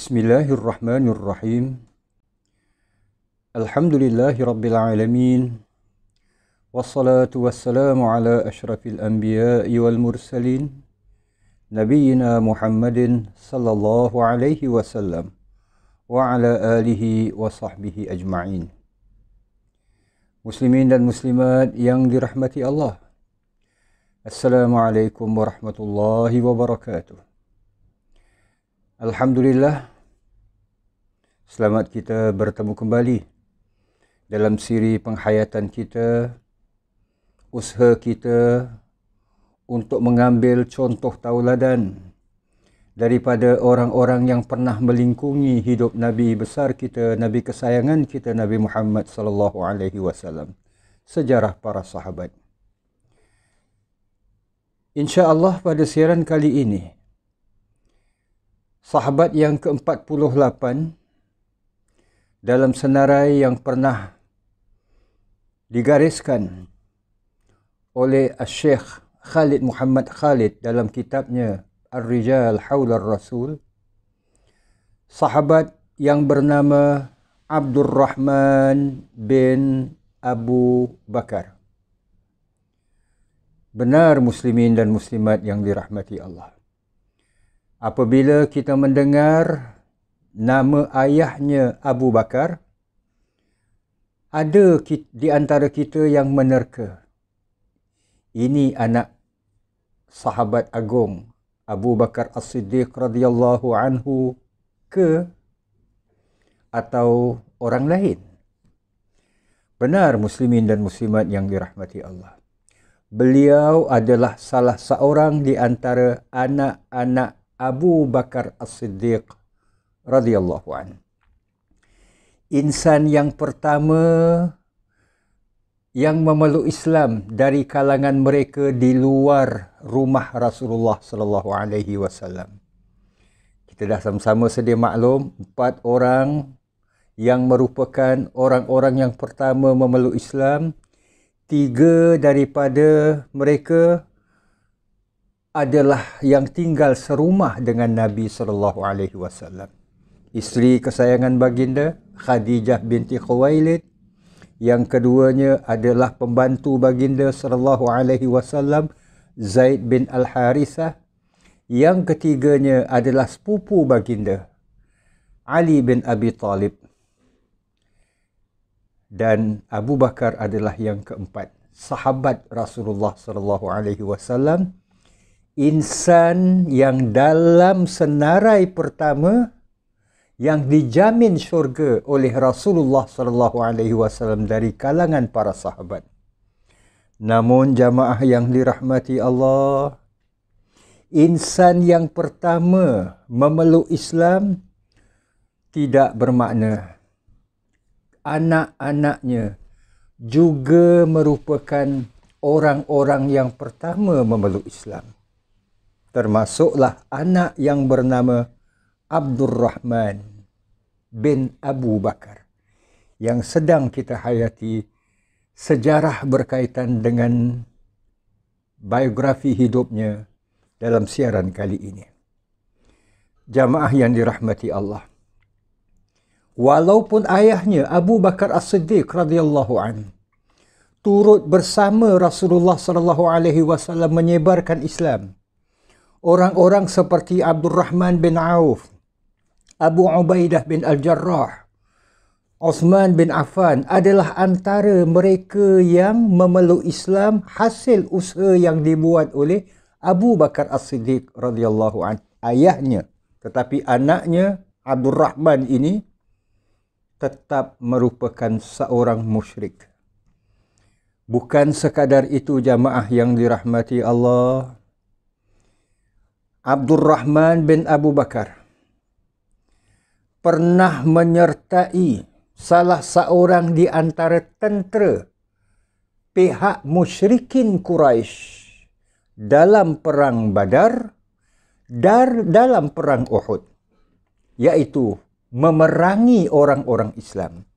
Bismillahirrahmanirrahim. Alhamdulillahi rabbil alamin. Wassalatu wassalamu ala ashrafil anbiya'i wal mursalin. Nabiyyina Muhammadin sallallahu alaihi wasallam. Wa ala alihi wa sahbihi ajma'in. Muslimin dan muslimat yang dirahmati Allah. Assalamualaikum warahmatullahi wabarakatuh. Alhamdulillah, selamat kita bertemu kembali dalam siri penghayatan kita, usaha kita untuk mengambil contoh tauladan daripada orang-orang yang pernah melingkungi hidup Nabi besar kita, Nabi kesayangan kita, Nabi Muhammad sallallahu alaihi wasallam, sejarah para sahabat. Insya-Allah pada siaran kali ini, sahabat yang ke-48 dalam senarai yang pernah digariskan oleh Syekh Khalid Muhammad Khalid dalam kitabnya Ar-Rijal Haular Rasul, sahabat yang bernama Abdurrahman bin Abu Bakar. Benar muslimin dan muslimat yang dirahmati Allah, apabila kita mendengar nama ayahnya Abu Bakar, ada di antara kita yang menerka, ini anak sahabat agung Abu Bakar As-Siddiq radhiyallahu anhu ke atau orang lain. Benar muslimin dan muslimat yang dirahmati Allah, beliau adalah salah seorang di antara anak-anak Abu Bakar As-Siddiq radhiyallahu anhu. Insan yang pertama yang memeluk Islam dari kalangan mereka di luar rumah Rasulullah sallallahu alaihi wasallam. Kita dah sama-sama sedia maklum, 4 orang yang merupakan orang-orang yang pertama memeluk Islam. 3 daripada mereka adalah yang tinggal serumah dengan Nabi sallallahu alaihi wasallam. Isteri kesayangan baginda Khadijah binti Khuwailid, yang keduanya adalah pembantu baginda sallallahu alaihi wasallam Zaid bin Al-Harithah, yang ketiganya adalah sepupu baginda Ali bin Abi Talib, dan Abu Bakar adalah yang keempat, sahabat Rasulullah sallallahu alaihi wasallam, insan yang dalam senarai pertama yang dijamin syurga oleh Rasulullah sallallahu alaihi wasallam dari kalangan para sahabat. Namun jamaah yang dirahmati Allah, insan yang pertama memeluk Islam tidak bermakna anak-anaknya juga merupakan orang-orang yang pertama memeluk Islam. Termasuklah anak yang bernama Abdurrahman bin Abu Bakar, yang sedang kita hayati sejarah berkaitan dengan biografi hidupnya dalam siaran kali ini. Jamaah yang dirahmati Allah, walaupun ayahnya Abu Bakar As-Siddiq radhiyallahu anhu turut bersama Rasulullah sallallahu alaihi wasallam menyebarkan Islam, orang-orang seperti Abdurrahman bin Auf, Abu Ubaidah bin Al-Jarrah, Uthman bin Affan adalah antara mereka yang memeluk Islam hasil usaha yang dibuat oleh Abu Bakar As-Siddiq radhiyallahu anhu, ayahnya. Tetapi anaknya Abdurrahman ini tetap merupakan seorang musyrik. Bukan sekadar itu jamaah yang dirahmati Allah, Abdurrahman bin Abu Bakar pernah menyertai salah seorang di antara tentera pihak musyrikin Quraisy dalam perang Badar dan dalam perang Uhud, yaitu memerangi orang-orang Islam.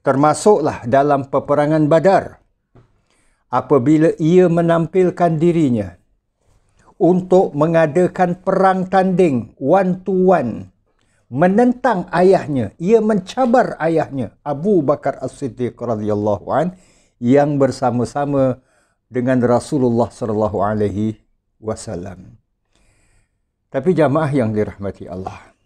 Termasuklah dalam peperangan Badar, apabila ia menampilkan dirinya untuk mengadakan perang tanding one to one menentang ayahnya, ia mencabar ayahnya Abu Bakar As-Siddiq radhiyallahu an yang bersama-sama dengan Rasulullah sallallahu alaihi wasallam. Tapi jamaah yang dirahmati Allah,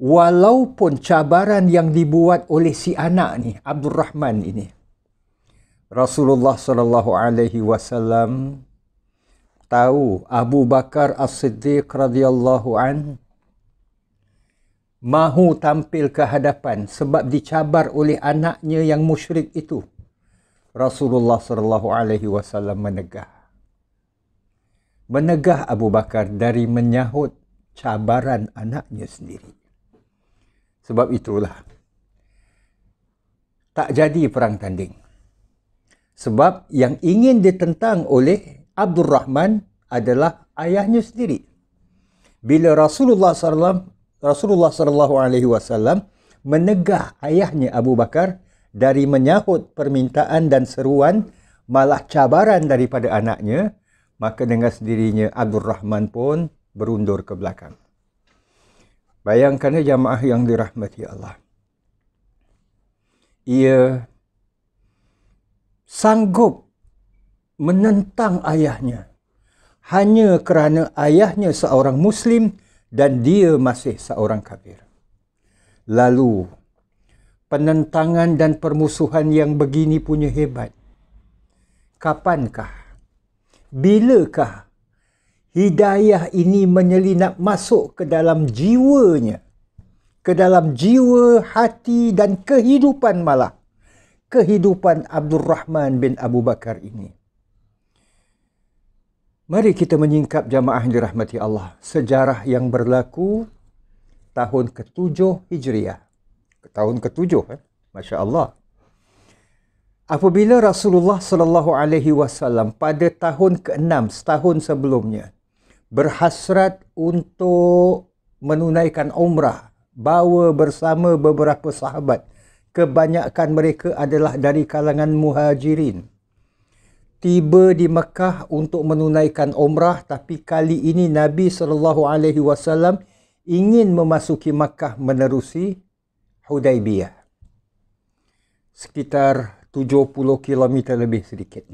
walaupun cabaran yang dibuat oleh si anak ni, Abdul Rahman ini, Rasulullah sallallahu alaihi wasallam tahu Abu Bakar As-Siddiq radhiyallahu an mahu tampil ke hadapan sebab dicabar oleh anaknya yang musyrik itu. Rasulullah sallallahu alaihi wasallam menegah Abu Bakar dari menyahut cabaran anaknya sendiri. Sebab itulah tak jadi perang tanding. Sebab yang ingin ditentang oleh Abdul Rahman adalah ayahnya sendiri. Bila Rasulullah sallallahu alaihi wasallam menegah ayahnya Abu Bakar dari menyahut permintaan dan seruan, malah cabaran daripada anaknya, maka dengan sendirinya Abdul Rahman pun berundur ke belakang. Bayangkan jamaah yang dirahmati Allah. Ia sanggup menentang ayahnya hanya kerana ayahnya seorang Muslim dan dia masih seorang kafir. Lalu, penentangan dan permusuhan yang begini punya hebat. Kapankah? Bilakah hidayah ini menyelinap masuk ke dalam jiwanya? Ke dalam jiwa, hati dan kehidupan malah. Kehidupan Abdul Rahman bin Abu Bakar ini. Mari kita menyingkap jamaah yang dirahmati Allah. Sejarah yang berlaku tahun ke-7 Hijriah. Tahun ke-7, Masya Allah. Apabila Rasulullah sallallahu alaihi wasallam pada tahun ke-6, setahun sebelumnya, berhasrat untuk menunaikan umrah, bawa bersama beberapa sahabat. Kebanyakan mereka adalah dari kalangan muhajirin. Tiba di Mekah untuk menunaikan umrah, tapi kali ini Nabi SAW ingin memasuki Mekah menerusi Hudaibiyah. Sekitar 70 km lebih sedikit.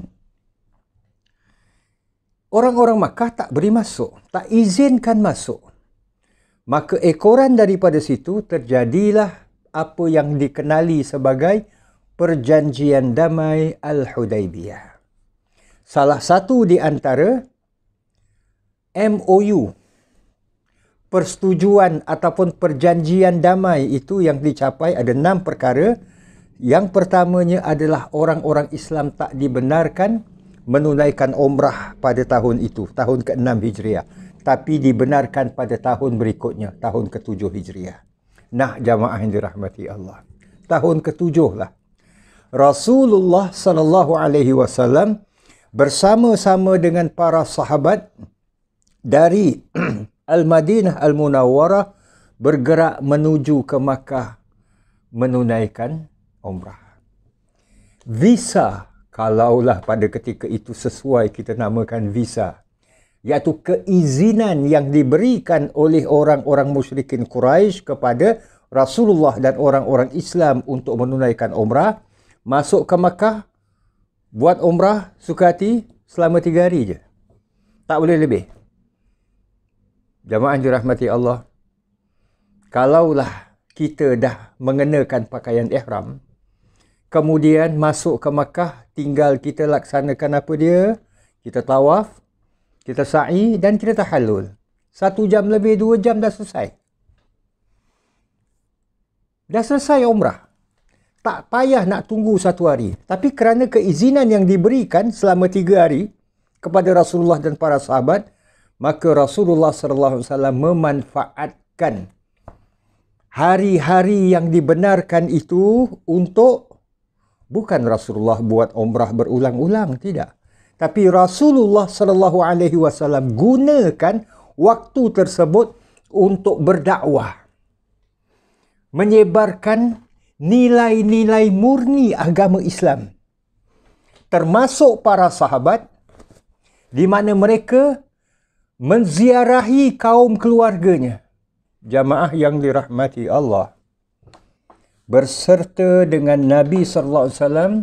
Orang-orang Mekah tak beri masuk, tak izinkan masuk. Maka ekoran daripada situ terjadilah apa yang dikenali sebagai Perjanjian Damai Al-Hudaibiyah. Salah satu di antara MOU, persetujuan ataupun perjanjian damai itu yang dicapai ada 6 perkara. Yang pertamanya adalah orang-orang Islam tak dibenarkan menunaikan umrah pada tahun itu, tahun ke-6 Hijriah. Tapi dibenarkan pada tahun berikutnya, tahun ke-7 Hijriah. Nah, jamaah yang dirahmati Allah. Tahun ke-7 lah. Rasulullah sallallahu alaihi wasallam bersama-sama dengan para sahabat dari Al-Madinah Al-Munawwarah bergerak menuju ke Makkah menunaikan umrah. Visa, kalaulah pada ketika itu sesuai kita namakan visa, iaitu keizinan yang diberikan oleh orang-orang musyrikin Quraisy kepada Rasulullah dan orang-orang Islam untuk menunaikan umrah, masuk ke Makkah, buat umrah suka hati selama 3 hari je. Tak boleh lebih. Jamaah dirahmati Allah. Kalaulah kita dah mengenakan pakaian ihram, kemudian masuk ke Makkah, tinggal kita laksanakan apa dia? Kita tawaf, kita sa'i dan kita tahallul. 1 jam lebih, 2 jam dah selesai. Dah selesai umrah. Tak payah nak tunggu 1 hari. Tapi kerana keizinan yang diberikan selama 3 hari kepada Rasulullah dan para sahabat, maka Rasulullah SAW memanfaatkan hari-hari yang dibenarkan itu untuk, bukan Rasulullah buat umrah berulang-ulang, tidak. Tapi Rasulullah SAW gunakan waktu tersebut untuk berdakwah. Menyebarkan nilai-nilai murni agama Islam. Termasuk para sahabat, di mana mereka menziarahi kaum keluarganya. Jamaah yang dirahmati Allah, berserta dengan Nabi sallallahu alaihi wasallam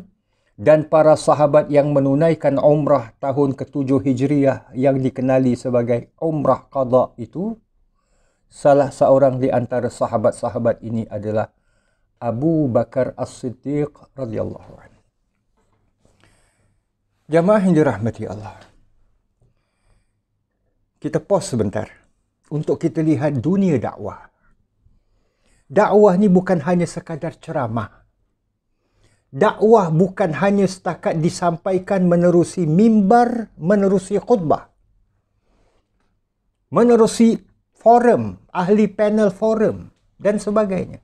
dan para sahabat yang menunaikan umrah tahun ke-7 Hijriah yang dikenali sebagai umrah qada itu, salah seorang di antara sahabat-sahabat ini adalah Abu Bakar As-Siddiq radhiyallahu anhu. Jamaah yang dirahmati Allah, kita pause sebentar untuk kita lihat dunia dakwah. Dakwah ni bukan hanya sekadar ceramah. Dakwah bukan hanya setakat disampaikan menerusi mimbar, menerusi khutbah, menerusi forum, ahli panel forum dan sebagainya.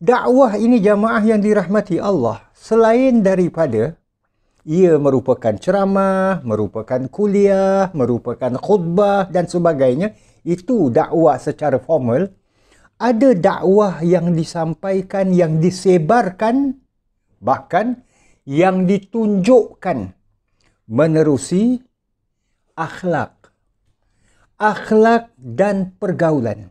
Dakwah ini jamaah yang dirahmati Allah, selain daripada ia merupakan ceramah, merupakan kuliah, merupakan khutbah dan sebagainya, itu dakwah secara formal. Ada dakwah yang disampaikan, yang disebarkan, bahkan yang ditunjukkan menerusi akhlak dan pergaulan.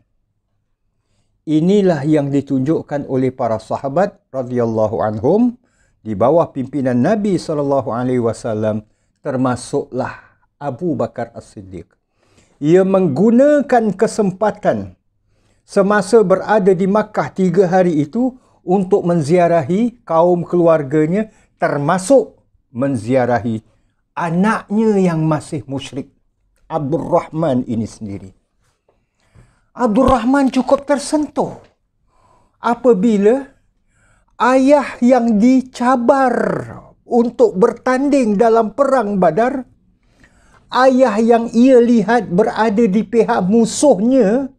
Inilah yang ditunjukkan oleh para sahabat radhiyallahu anhum di bawah pimpinan Nabi sallallahu alaihi wasallam, termasuklah Abu Bakar As-Siddiq. Ia menggunakan kesempatan semasa berada di Makkah 3 hari itu untuk menziarahi kaum keluarganya, termasuk menziarahi anaknya yang masih musyrik, Abdul Rahman ini sendiri. Abdul Rahman cukup tersentuh apabila ayah yang dicabar untuk bertanding dalam perang Badar, ayah yang ia lihat berada di pihak musuhnya,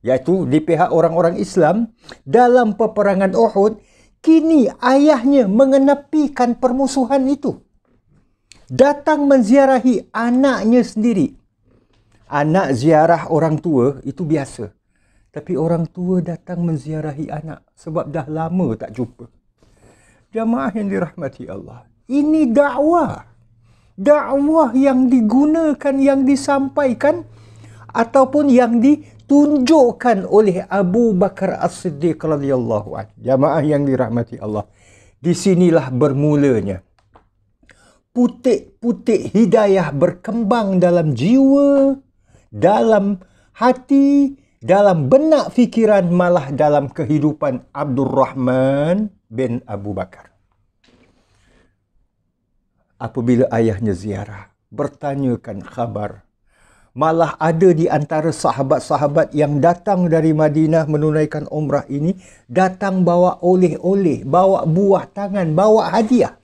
iaitu di pihak orang-orang Islam dalam peperangan Uhud, kini ayahnya mengenepikan permusuhan itu, datang menziarahi anaknya sendiri. Anak ziarah orang tua itu biasa, tapi orang tua datang menziarahi anak sebab dah lama tak jumpa. Jamaah yang dirahmati Allah, ini dakwah. Dakwah yang digunakan, yang disampaikan ataupun yang ditunjukkan oleh Abu Bakar As-Siddiq radhiyallahu anhu. Jamaah yang dirahmati Allah, di sinilah bermulanya putik-putik hidayah berkembang dalam jiwa, dalam hati, dalam benak fikiran, malah dalam kehidupan Abdul Rahman bin Abu Bakar. Apabila ayahnya ziarah, bertanyakan khabar, malah ada di antara sahabat-sahabat yang datang dari Madinah menunaikan umrah ini, datang bawa oleh-oleh, bawa buah tangan, bawa hadiah.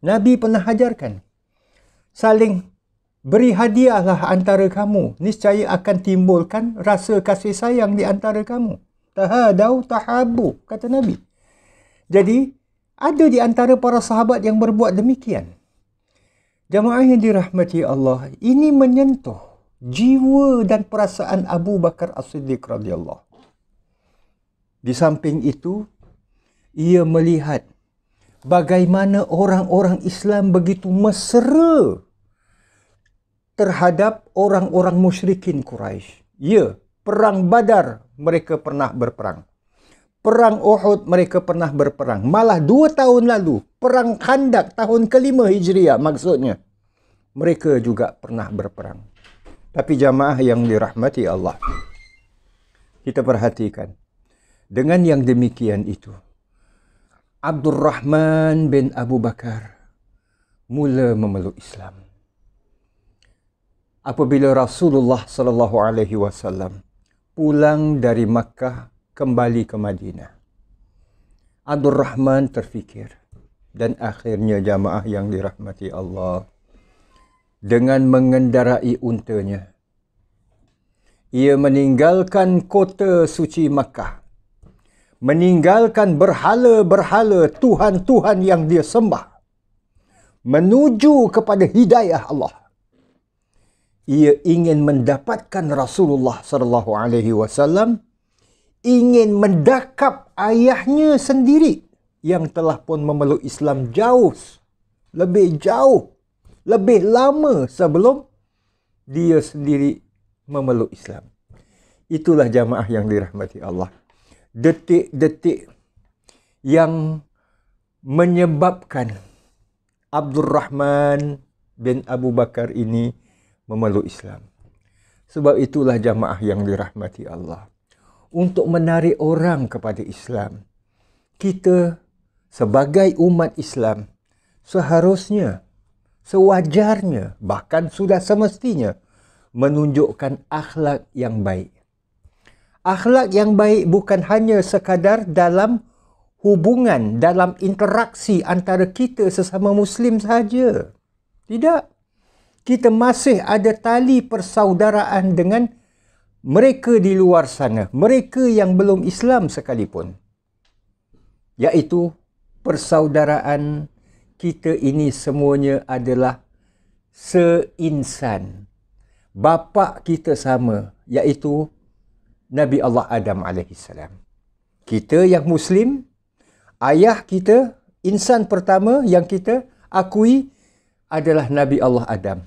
Nabi pernah ajarkan, saling beri hadiahlah antara kamu, niscaya akan timbulkan rasa kasih sayang di antara kamu. Tahadau tahabu, kata Nabi. Jadi, ada di antara para sahabat yang berbuat demikian. Jamaah yang dirahmati Allah, ini menyentuh jiwa dan perasaan Abu Bakar As-Siddiq radhiyallahu. Di samping itu, ia melihat bagaimana orang-orang Islam begitu mesra terhadap orang-orang musyrikin Quraisy. Ya, perang Badar mereka pernah berperang. Perang Uhud mereka pernah berperang. Malah 2 tahun lalu, perang Khandak tahun ke-5 Hijriah maksudnya, mereka juga pernah berperang. Tapi jamaah yang dirahmati Allah, kita perhatikan, dengan yang demikian itu, Abdul Rahman bin Abu Bakar mula memeluk Islam. Apabila Rasulullah sallallahu alaihi wasallam pulang dari Makkah kembali ke Madinah, Abdul Rahman terfikir, dan akhirnya jamaah yang dirahmati Allah, dengan mengendarai untanya, ia meninggalkan kota suci Makkah, meninggalkan berhala-berhala Tuhan-Tuhan yang dia sembah, menuju kepada hidayah Allah. Ia ingin mendapatkan Rasulullah sallallahu alaihi wasallam, ingin mendakap ayahnya sendiri yang telah pun memeluk Islam lebih lama sebelum dia sendiri memeluk Islam. Itulah jamaah yang dirahmati Allah. Detik-detik yang menyebabkan Abdurrahman bin Abu Bakar ini memeluk Islam. Sebab itulah jamaah yang dirahmati Allah. Untuk menarik orang kepada Islam, kita sebagai umat Islam seharusnya, sewajarnya, bahkan sudah semestinya menunjukkan akhlak yang baik. Akhlak yang baik bukan hanya sekadar dalam hubungan, dalam interaksi antara kita sesama Muslim sahaja. Tidak. Kita masih ada tali persaudaraan dengan mereka di luar sana, mereka yang belum Islam sekalipun. Iaitu persaudaraan kita ini semuanya adalah seinsan. Bapa kita sama, iaitu Nabi Allah Adam AS. Kita yang Muslim, ayah kita, insan pertama yang kita akui adalah Nabi Allah Adam.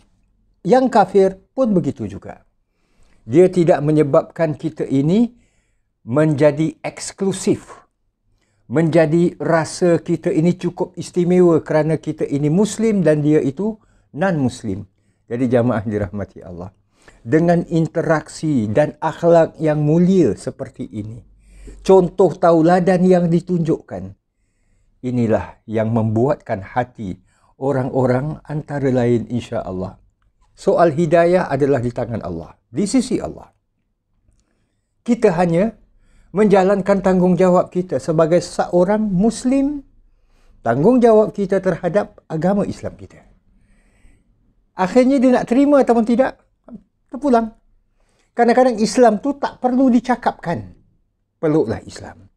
Yang kafir pun begitu juga. Dia tidak menyebabkan kita ini menjadi eksklusif. Menjadi rasa kita ini cukup istimewa kerana kita ini Muslim dan dia itu non-Muslim. Jadi jamaah dirahmati Allah. Dengan interaksi dan akhlak yang mulia seperti ini, contoh tauladan yang ditunjukkan, inilah yang membuatkan hati orang-orang antara lain insya-Allah. Soal hidayah adalah di tangan Allah, di sisi Allah. Kita hanya menjalankan tanggungjawab kita sebagai seorang Muslim, tanggungjawab kita terhadap agama Islam kita. Akhirnya dia nak terima ataupun tidak, terpulang. Kadang-kadang Islam tu tak perlu dicakapkan. Peluklah Islam.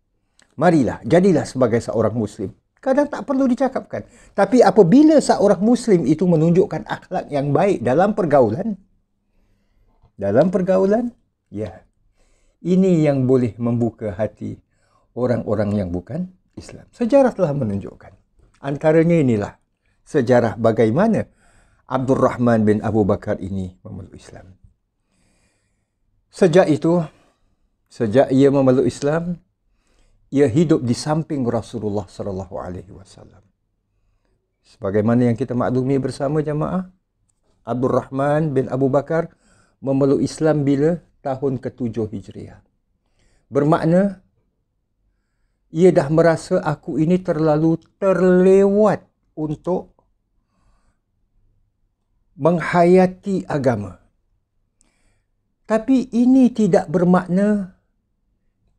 Marilah, jadilah sebagai seorang Muslim. Kadang tak perlu dicakapkan. Tapi apabila seorang Muslim itu menunjukkan akhlak yang baik dalam pergaulan, ya, ini yang boleh membuka hati orang-orang yang bukan Islam. Sejarah telah menunjukkan. Antaranya inilah sejarah bagaimana Abdurrahman bin Abu Bakar ini memeluk Islam. Sejak ia memeluk Islam, ia hidup di samping Rasulullah sallallahu alaihi wasallam. Sebagaimana yang kita maklumi bersama jamaah, Abdurrahman bin Abu Bakar memeluk Islam bila? Tahun ke-7 Hijriah. Bermakna ia dah merasa aku ini terlalu terlewat untuk menghayati agama. Tapi ini tidak bermakna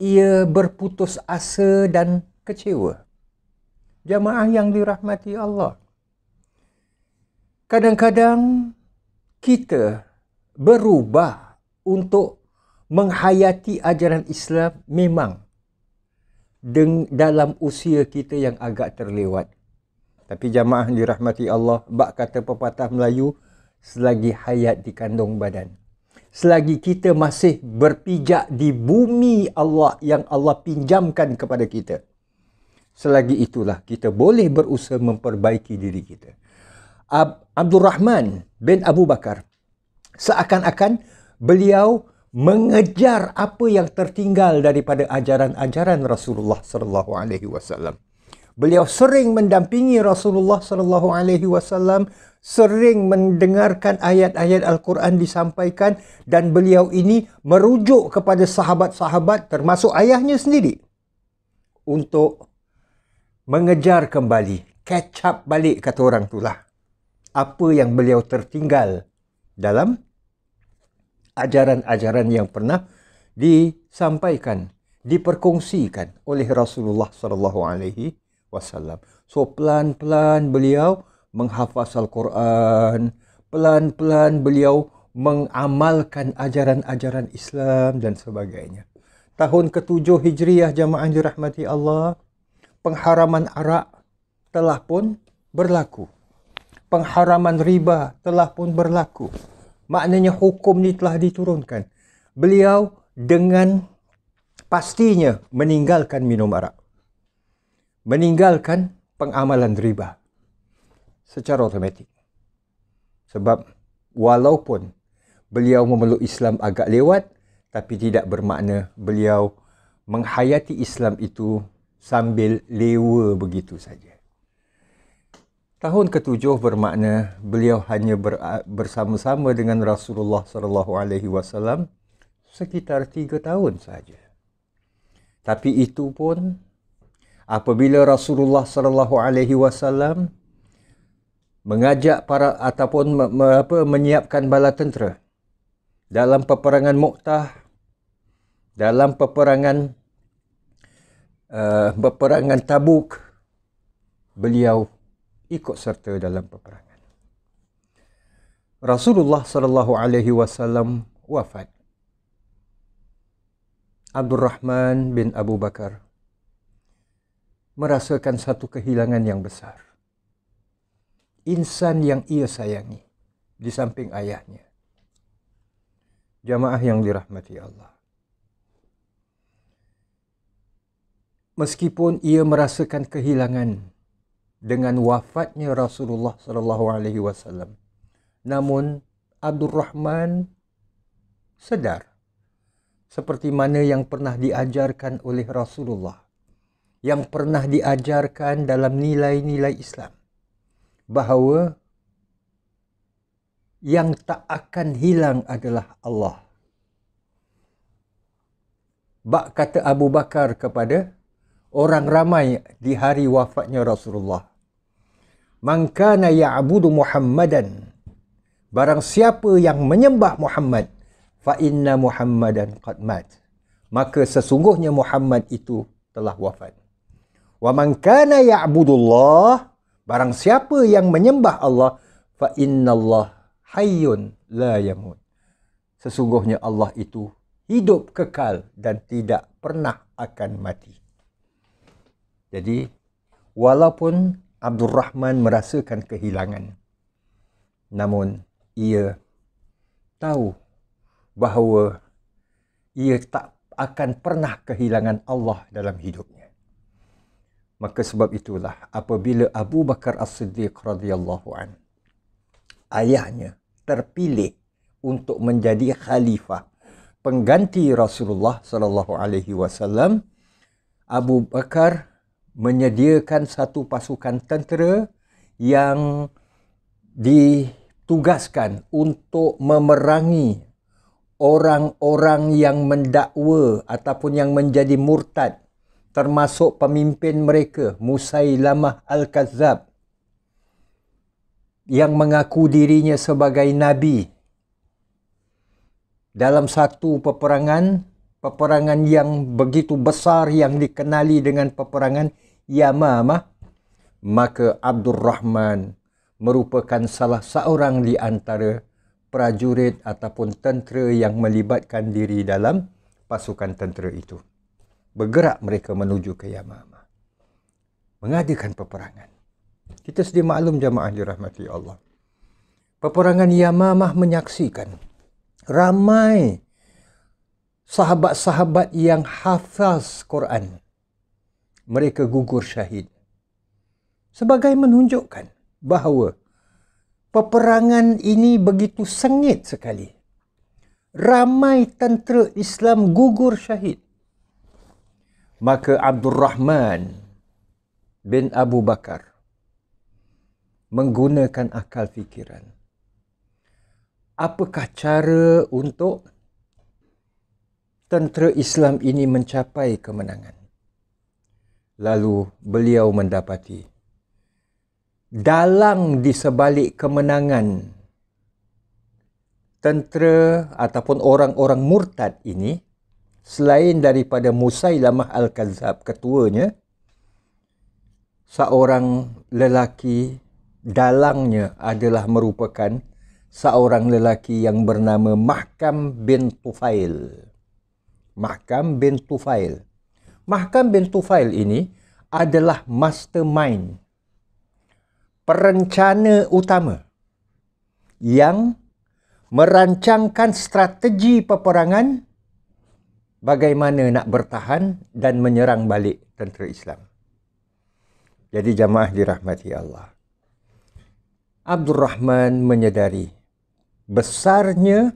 ia berputus asa dan kecewa. Jamaah yang dirahmati Allah. Kadang-kadang kita berubah untuk menghayati ajaran Islam memang dalam usia kita yang agak terlewat. Tapi jamaah dirahmati Allah, bak kata pepatah Melayu, selagi hayat di kandung badan. Selagi kita masih berpijak di bumi Allah yang Allah pinjamkan kepada kita, selagi itulah kita boleh berusaha memperbaiki diri kita. Abdurrahman bin Abu Bakar, seakan-akan beliau mengejar apa yang tertinggal daripada ajaran-ajaran Rasulullah sallallahu alaihi wasallam. Beliau sering mendampingi Rasulullah sallallahu alaihi wasallam, sering mendengarkan ayat-ayat Al-Quran disampaikan, dan beliau ini merujuk kepada sahabat-sahabat termasuk ayahnya sendiri untuk mengejar kembali, catch up balik kata orang itulah, apa yang beliau tertinggal dalam ajaran-ajaran yang pernah disampaikan, diperkongsikan oleh Rasulullah sallallahu alaihi wasallam. So pelan-pelan beliau menghafaz Al-Quran, pelan-pelan beliau mengamalkan ajaran-ajaran Islam dan sebagainya. Tahun ke-7 Hijriah jamaah dirahmati Allah, pengharaman arak telah pun berlaku. Pengharaman riba telah pun berlaku. Maknanya hukum ni telah diturunkan. Beliau dengan pastinya meninggalkan minum arak. Meninggalkan pengamalan riba secara automatik. Sebab walaupun beliau memeluk Islam agak lewat, tapi tidak bermakna beliau menghayati Islam itu sambil lewa begitu saja. Tahun ke-7 bermakna beliau hanya bersama-sama dengan Rasulullah SAW sekitar 3 tahun saja. Tapi itu pun apabila Rasulullah SAW mengajak para ataupun menyiapkan bala tentera dalam peperangan Mu'tah, dalam peperangan Tabuk, beliau ikut serta dalam peperangan. Rasulullah SAW wafat. Abdurrahman bin Abu Bakar merasakan satu kehilangan yang besar. Insan yang ia sayangi di samping ayahnya. Jamaah yang dirahmati Allah. Meskipun ia merasakan kehilangan dengan wafatnya Rasulullah SAW, namun Abdurrahman sedar seperti mana yang pernah diajarkan oleh Rasulullah, yang pernah diajarkan dalam nilai-nilai Islam, bahawa yang tak akan hilang adalah Allah. Bak kata Abu Bakar kepada orang ramai di hari wafatnya Rasulullah, "Man kana ya'budu Muhammadan," barang siapa yang menyembah Muhammad, fa inna Muhammadan qad mat, maka sesungguhnya Muhammad itu telah wafat. Wa man kana ya'budullah, barang siapa yang menyembah Allah, fa innallah hayyun la yamut, sesungguhnya Allah itu hidup kekal dan tidak pernah akan mati. Jadi walaupun Abdurrahman merasakan kehilangan, namun ia tahu bahawa ia tak akan pernah kehilangan Allah dalam hidupnya. Maka sebab itulah apabila Abu Bakar As-Siddiq radhiyallahu an, ayahnya, terpilih untuk menjadi khalifah pengganti Rasulullah sallallahu alaihi wasallam, Abu Bakar menyediakan satu pasukan tentera yang ditugaskan untuk memerangi orang-orang yang mendakwa ataupun yang menjadi murtad, termasuk pemimpin mereka Musailamah Al-Kazzab yang mengaku dirinya sebagai nabi. Dalam satu peperangan yang begitu besar yang dikenali dengan peperangan Yamamah, maka Abdurrahman merupakan salah seorang di antara prajurit ataupun tentera yang melibatkan diri dalam pasukan tentera itu. Bergerak mereka menuju ke Yamamah, mengadakan peperangan. Kita sedia maklum jamaah dirahmati Allah, peperangan Yamamah menyaksikan ramai sahabat-sahabat yang hafaz Quran, mereka gugur syahid. Sebagai menunjukkan bahawa peperangan ini begitu sengit sekali. Ramai tentera Islam gugur syahid. Maka Abdurrahman bin Abu Bakar menggunakan akal fikiran. Apakah cara untuk tentera Islam ini mencapai kemenangan? Lalu beliau mendapati dalang di sebalik kemenangan tentera ataupun orang-orang murtad ini, selain daripada Musailamah Al-Kazzab ketuanya, seorang lelaki dalangnya adalah merupakan seorang lelaki yang bernama Mahkam bin Tufail. Mahkam bin Tufail. Mahkam bin Tufail ini adalah mastermind, perencana utama yang merancangkan strategi peperangan bagaimana nak bertahan dan menyerang balik tentera Islam. Jadi jamaah dirahmati Allah, Abdurrahman menyedari besarnya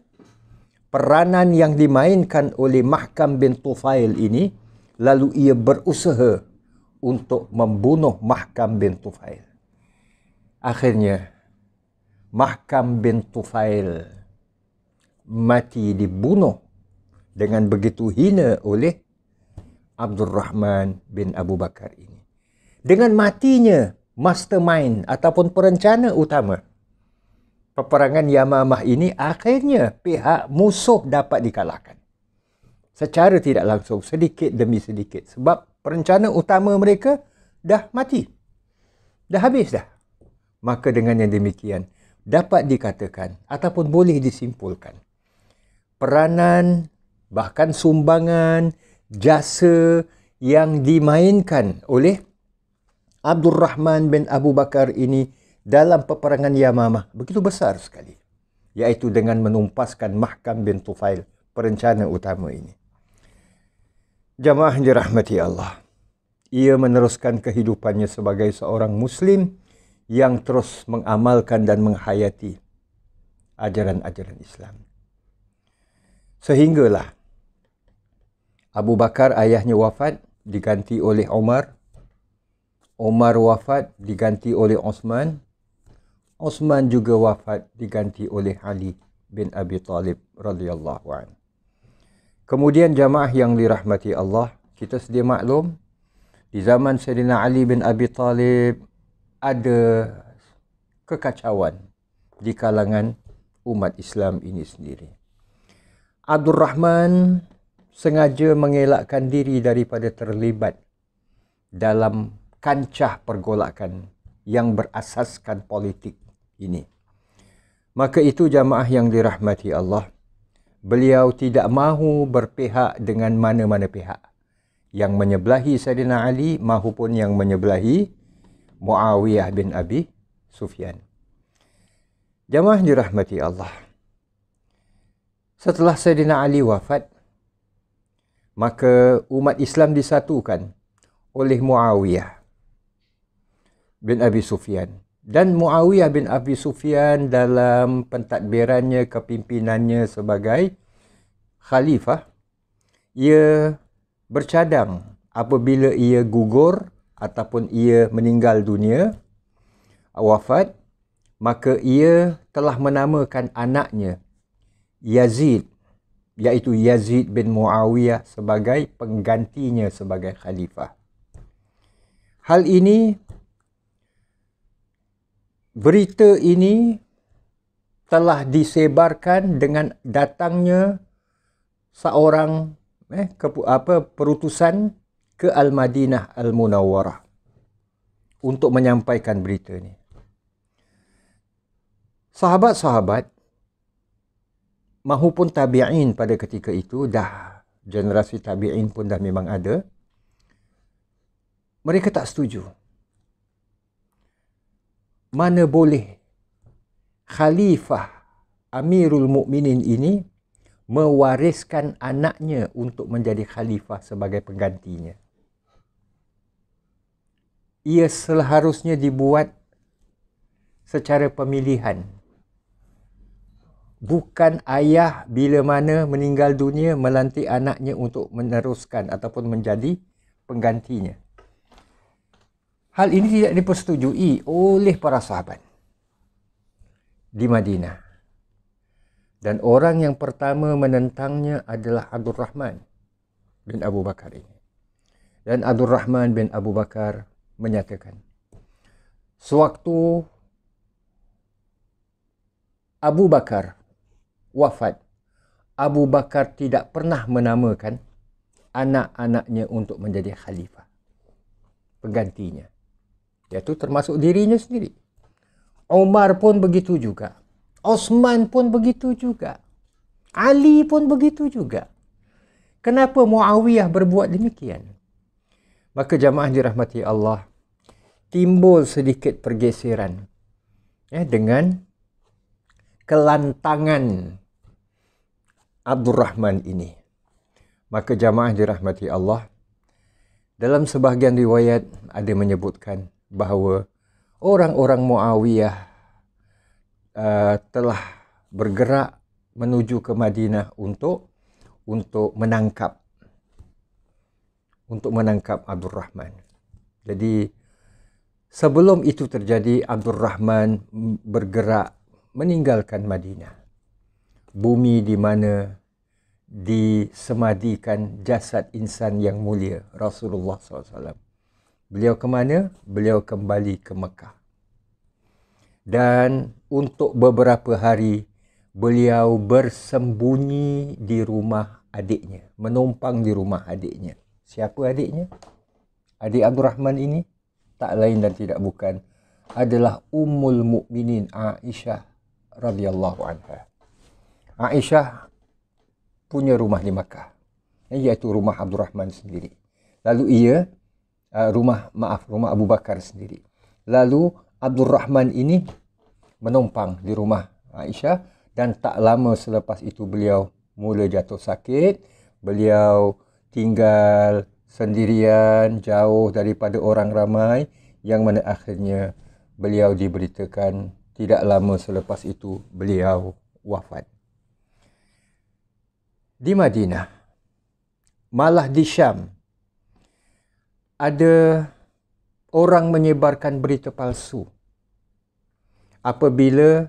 peranan yang dimainkan oleh Mahkam bin Tufail ini, lalu ia berusaha untuk membunuh Mahkam bin Tufail. Akhirnya, Mahkam bin Tufail mati dibunuh dengan begitu hina oleh Abdul Rahman bin Abu Bakar ini. Dengan matinya mastermind ataupun perencana utama peperangan Yamamah ini, akhirnya pihak musuh dapat dikalahkan. Secara tidak langsung, sedikit demi sedikit. Sebab perencana utama mereka dah mati. Dah habis dah. Maka dengan yang demikian, dapat dikatakan ataupun boleh disimpulkan, peranan, bahkan sumbangan, jasa yang dimainkan oleh Abdul Rahman bin Abu Bakar ini dalam peperangan Yamamah begitu besar sekali, iaitu dengan menumpaskan Mahkam bin Tufail, perencana utama ini. Jamaah dirahmati Allah, ia meneruskan kehidupannya sebagai seorang Muslim yang terus mengamalkan dan menghayati ajaran-ajaran Islam. Sehinggalah Abu Bakar ayahnya wafat, diganti oleh Umar. Umar wafat, diganti oleh Osman. Osman juga wafat, diganti oleh Ali bin Abi Talib radhiyallahu anhu. Kemudian jamaah yang dirahmati Allah, kita sedia maklum, di zaman Sayyidina Ali bin Abi Talib ada kekacauan di kalangan umat Islam ini sendiri. Abdul Rahman sengaja mengelakkan diri daripada terlibat dalam kancah pergolakan yang berasaskan politik ini. Maka itu jamaah yang dirahmati Allah, beliau tidak mahu berpihak dengan mana-mana pihak, yang menyebelahi Sayyidina Ali mahupun yang menyebelahi Muawiyah bin Abi Sufyan. Jamaah dirahmati Allah, setelah Sayyidina Ali wafat, maka umat Islam disatukan oleh Muawiyah bin Abi Sufyan. Dan Muawiyah bin Abi Sufyan dalam pentadbirannya, kepimpinannya sebagai khalifah, ia bercadang apabila ia gugur ataupun ia meninggal dunia, wafat, maka ia telah menamakan anaknya Yazid, iaitu Yazid bin Muawiyah, sebagai penggantinya sebagai khalifah. Hal ini, berita ini telah disebarkan dengan datangnya seorang perutusan ke Al-Madinah Al-Munawwarah untuk menyampaikan berita ini. Sahabat-sahabat mahupun tabi'in pada ketika itu, dah generasi tabi'in pun dah memang ada, mereka tak setuju. Mana boleh Khalifah Amirul Mukminin ini mewariskan anaknya untuk menjadi khalifah sebagai penggantinya. Ia seharusnya dibuat secara pemilihan. Bukan ayah bila mana meninggal dunia melantik anaknya untuk meneruskan ataupun menjadi penggantinya. Hal ini tidak dipersetujui oleh para sahabat di Madinah. Dan orang yang pertama menentangnya adalah Abdul Rahman bin Abu Bakar ini. Dan Abdul Rahman bin Abu Bakar menyatakan, sewaktu Abu Bakar wafat, Abu Bakar tidak pernah menamakan anak-anaknya untuk menjadi khalifah, penggantinya. Iaitu termasuk dirinya sendiri. Umar pun begitu juga. Osman pun begitu juga. Ali pun begitu juga. Kenapa Muawiyah berbuat demikian? Maka jamaah dirahmati Allah, timbul sedikit pergeseran dengan kelantangan Abdul Rahman ini. Maka jamaah dirahmati Allah, dalam sebahagian riwayat ada menyebutkan bahawa orang-orang Muawiyah telah bergerak menuju ke Madinah untuk menangkap Abdul Rahman. Jadi sebelum itu terjadi, Abdul Rahman bergerak meninggalkan Madinah, bumi di mana disemadikan jasad insan yang mulia Rasulullah SAW. Beliau ke mana? Beliau kembali ke Mekah. Dan untuk beberapa hari beliau bersembunyi di rumah adiknya, menumpang di rumah adiknya. Siapa adiknya? Adik Abdul Rahman ini tak lain dan tidak bukan adalah Ummul Mukminin Aisyah radhiyallahu anha. Aisyah punya rumah di Makkah, iaitu rumah Abdul Rahman sendiri. Lalu rumah Abu Bakar sendiri. Lalu Abdul Rahman ini menumpang di rumah Aisyah, dan tak lama selepas itu beliau mula jatuh sakit. Beliau tinggal sendirian, jauh daripada orang ramai, yang mana akhirnya beliau diberitakan tidak lama selepas itu beliau wafat. Di Madinah, malah di Syam, ada orang menyebarkan berita palsu apabila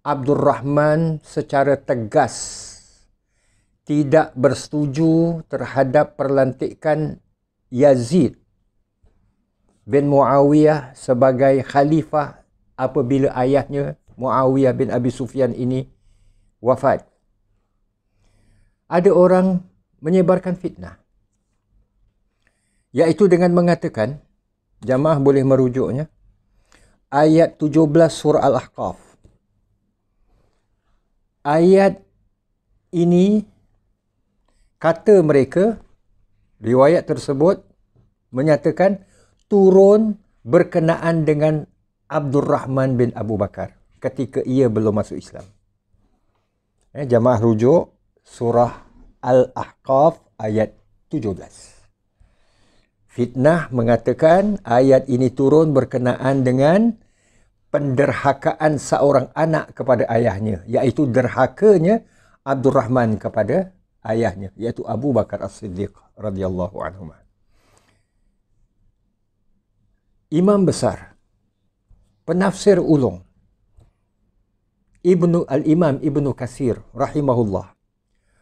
Abdul Rahman secara tegas tidak bersetuju terhadap perlantikan Yazid bin Muawiyah sebagai khalifah apabila ayahnya Muawiyah bin Abi Sufyan ini wafat. Ada orang menyebarkan fitnah, iaitu dengan mengatakan, jamaah boleh merujuknya, ayat 17 surah Al-Ahqaf. Ayat ini, kata mereka, riwayat tersebut menyatakan turun berkenaan dengan Abdul Rahman bin Abu Bakar ketika ia belum masuk Islam. Jamaah rujuk surah Al-Ahqaf ayat 17. Fitnah mengatakan ayat ini turun berkenaan dengan penderhakaan seorang anak kepada ayahnya, iaitu derhakanya Abdul Rahman kepada ayahnya, iaitu Abu Bakar As-Siddiq radhiyallahu anhu. Imam besar, penafsir ulung, Al-Imam Ibnu Katsir rahimahullah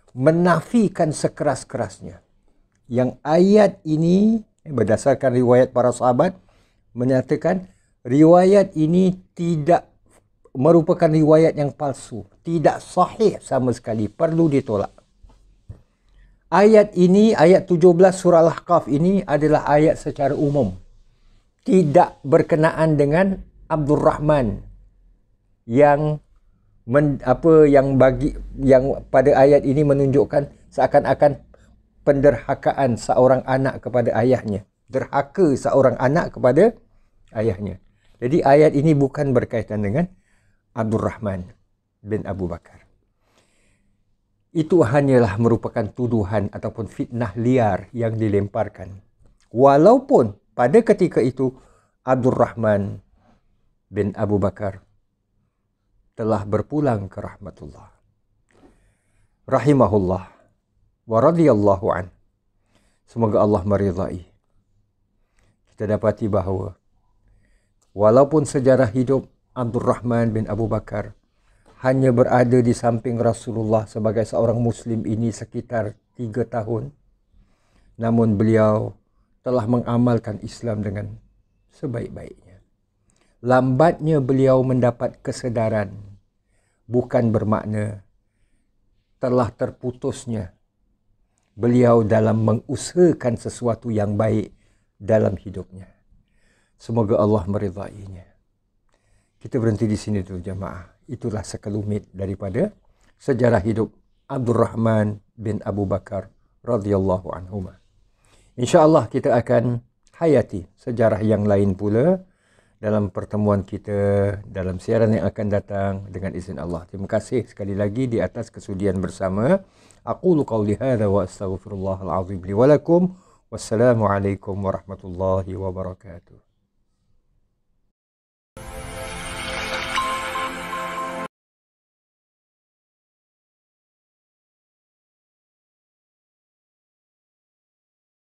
menafikan sekeras-kerasnya yang ayat ini berdasarkan riwayat para sahabat menyatakan riwayat ini tidak merupakan riwayat yang palsu, tidak sahih sama sekali, perlu ditolak. Ayat ini, ayat 17 surah Al-Ahqaf ini adalah ayat secara umum, tidak berkenaan dengan Abdul Rahman yang pada ayat ini menunjukkan seakan-akan penderhakaan seorang anak kepada ayahnya, derhaka seorang anak kepada ayahnya. Jadi ayat ini bukan berkaitan dengan Abdul Rahman bin Abu Bakar. Itu hanyalah merupakan tuduhan ataupun fitnah liar yang dilemparkan. Walaupun pada ketika itu Abdul Rahman bin Abu Bakar telah berpulang ke rahmatullah, rahimahullah wa radhiyallahu an. Semoga Allah meridai. Kita dapati bahawa walaupun sejarah hidup Abdul Rahman bin Abu Bakar hanya berada di samping Rasulullah sebagai seorang Muslim ini sekitar 3 tahun, namun beliau telah mengamalkan Islam dengan sebaik-baiknya. Lambatnya beliau mendapat kesedaran bukan bermakna telah terputusnya beliau dalam mengusahakan sesuatu yang baik dalam hidupnya. Semoga Allah meridainya. Kita berhenti di sini dulu jamaah. Itulah sekelumit daripada sejarah hidup Abdul Rahman bin Abu Bakar radhiyallahu anhuma. InsyaAllah kita akan hayati sejarah yang lain pula dalam pertemuan kita dalam siaran yang akan datang dengan izin Allah. Terima kasih sekali lagi di atas kesudian bersama. Aqulu qawli hadha wa astaghfirullahal azim li wa lakum. Wassalamualaikum warahmatullahi wabarakatuh.